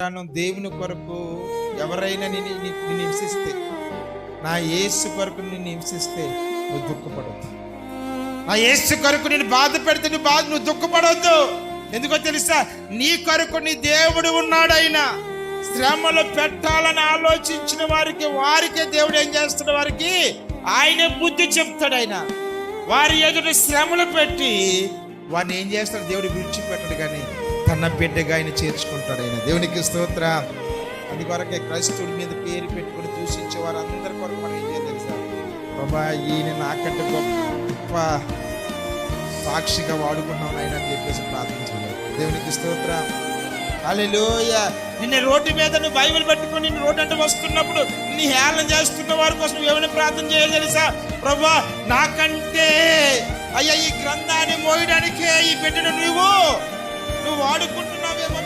దేవుని కొరకు ఎవరైనా నిన్ను హింసిస్తే, నా యేసు కొరకు నిన్ను హింసిస్తే నువ్వు దుఃఖపడవద్దు. నా యేసు కొరకు నేను బాధ పెడితే నువ్వు దుఃఖపడవద్దు. ఎందుకో తెలుసా? నీ కొరకు నీ దేవుడు ఉన్నాడు. ఆయన శ్రమలు పెట్టాలని ఆలోచించిన వారికే దేవుడు ఏం చేస్తాడు? వారికి ఆయన బుద్ధి చెప్తాడు. ఆయన వారి ఎదుట శ్రమలు పెట్టి వారిని ఏం చేస్తాడు? దేవుడు విడిచిపెట్టాడు, కానీ తన బిడ్డగా ఆయన చేర్చుకుంటాడు. ఆయన దేవునికి స్తోత్రం. అది కొరకే క్రైస్తవుడి మీద పేరు పెట్టుకుని దూషించే వారందరి కొరకు మనం ఏం చేయాలి తెలుసా? బాబా, ఈయన నాకంటే గొప్ప సాక్షిగా వాడుకున్నాను ఆయన అని చెప్పేసి ప్రార్థించాలి. దేవునికి స్తోత్రం. హల్లెలూయా. నిన్న రోడ్డు మీద నువ్వు బైబిల్ పట్టుకొని నిన్ను రోడ్డు అంటే వస్తున్నప్పుడు నీ హేళన చేస్తున్న వారి కోసం నువ్వు ఏమైనా ప్రార్థన చేయాలి తెలుసా? ప్రభా, నాకంటే అయ్యా ఈ గ్రంథాన్ని మోయడానికే ఈ బిడ్డను నువ్వు వాడుకుంటున్నావేమో